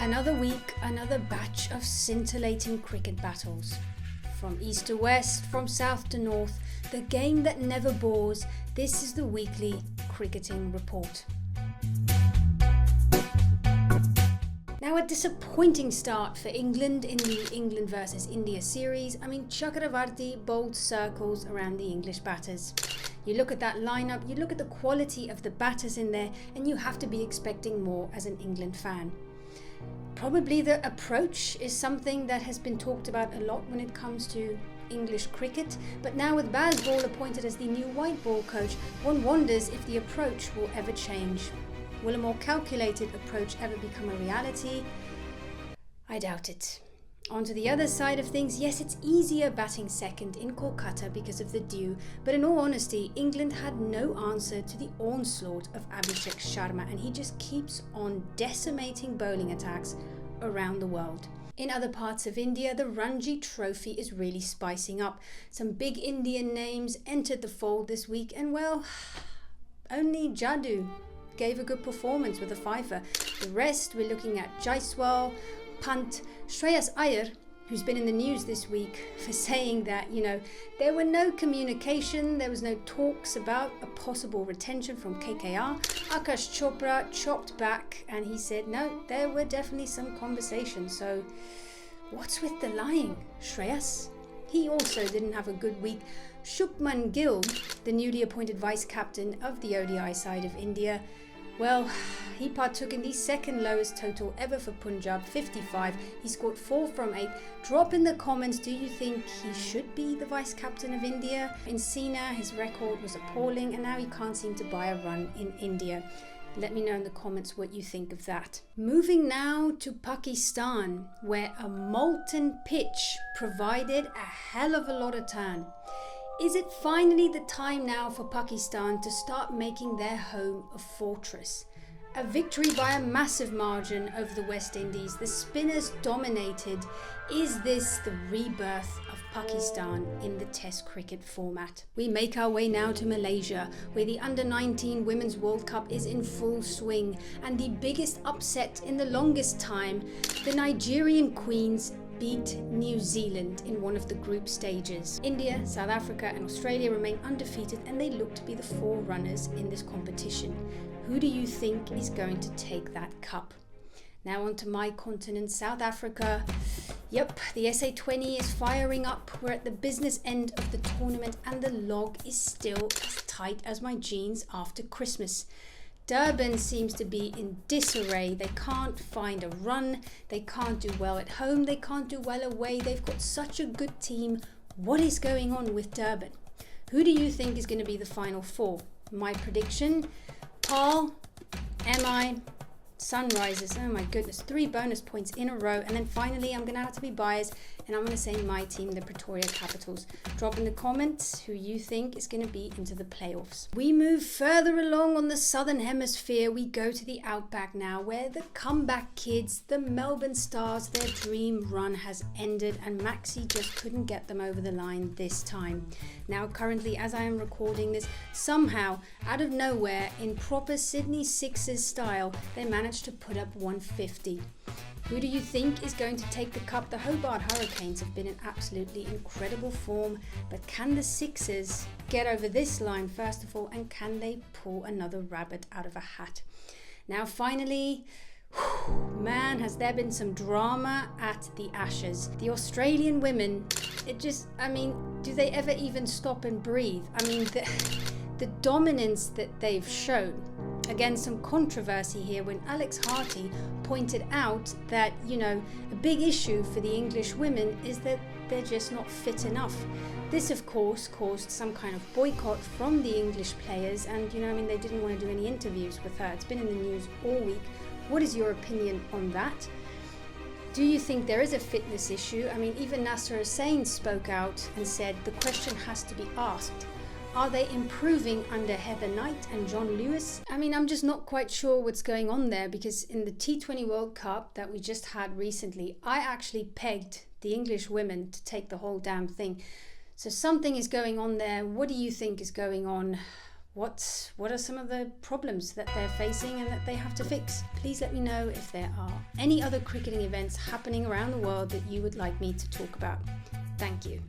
Another week, another batch of scintillating cricket battles. From east to west, from south to north, the game that never bores, this is the weekly cricketing report. Now, a disappointing start for England in the England versus India series. Chakravarti bowled circles around the English batters. You look at that lineup, you look at the quality of the batters in there, and you have to be expecting more as an England fan. Probably the approach is something that has been talked about a lot when it comes to English cricket, but now with Baz Ball appointed as the new white ball coach, one wonders if the approach will ever change. Will a more calculated approach ever become a reality? I doubt it. On to the other side of things, yes, it's easier batting second in Kolkata because of the dew, but in all honesty, England had no answer to the onslaught of Abhishek Sharma, and he just keeps on decimating bowling attacks around the world. In other parts of India, the Ranji Trophy is really spicing up. Some big Indian names entered the fold this week, and well, only Jadoo gave a good performance with a fifer. The rest, we're looking at Jaiswal, Pant, Shreyas Iyer, who's been in the news this week for saying that, there were no communication, there was no talks about a possible retention from KKR. Akash Chopra chopped back and he said, no, there were definitely some conversations. So what's with the lying, Shreyas? He also didn't have a good week. Shubman Gill, the newly appointed vice-captain of the ODI side of India, well, he partook in the second lowest total ever for Punjab, 55. He scored 4 from 8. Drop in the comments, do you think he should be the vice-captain of India? In Sina, his record was appalling and now he can't seem to buy a run in India. Let me know in the comments what you think of that. Moving now to Pakistan, where a molten pitch provided a hell of a lot of turn. Is it finally the time now for Pakistan to start making their home a fortress? A victory by a massive margin over the West Indies. The spinners dominated. Is this the rebirth of Pakistan in the Test cricket format? We make our way now to Malaysia, where the Under-19 Women's World Cup is in full swing, and the biggest upset in the longest time, the Nigerian Queens beat New Zealand in one of the group stages. India, South Africa and Australia remain undefeated and they look to be the forerunners in this competition. Who do you think is going to take that cup? Now on to my continent, South Africa. Yep, the SA20 is firing up. We're at the business end of the tournament and the log is still as tight as my jeans after Christmas. Durban seems to be in disarray. They can't find a run. They can't do well at home. They can't do well away. They've got such a good team. What is going on with Durban? Who do you think is going to be the final four? My prediction, Paul, MI, Sunrisers. Oh my goodness, 3 bonus points in a row. And then finally, I'm going to have to be biased and I'm going to say my team, the Pretoria Capitals. Drop in the comments who you think is going to be into the playoffs. We move further along on the Southern Hemisphere. We go to the Outback now, where the comeback kids, the Melbourne Stars, their dream run has ended and Maxi just couldn't get them over the line this time. Now currently, as I am recording this, somehow, out of nowhere, in proper Sydney Sixers style, they managed to put up 150. Who do you think is going to take the cup? The Hobart Hurricanes have been in absolutely incredible form, but can the Sixers get over this line first of all, and can they pull another rabbit out of a hat? Now finally, man, has there been some drama at the Ashes. The Australian women, do they ever even stop and breathe? The dominance that they've shown. Again, some controversy here when Alex Harty pointed out that, a big issue for the English women is that they're just not fit enough. This, of course, caused some kind of boycott from the English players and, they didn't want to do any interviews with her. It's been in the news all week. What is your opinion on that? Do you think there is a fitness issue? Even Nasser Hussain spoke out and said the question has to be asked. Are they improving under Heather Knight and John Lewis? I'm just not quite sure what's going on there, because in the T20 World Cup that we just had recently, I actually pegged the English women to take the whole damn thing. So something is going on there. What do you think is going on? what are some of the problems that they're facing and that they have to fix. Please let me know if there are any other cricketing events happening around the world that you would like me to talk about. Thank you.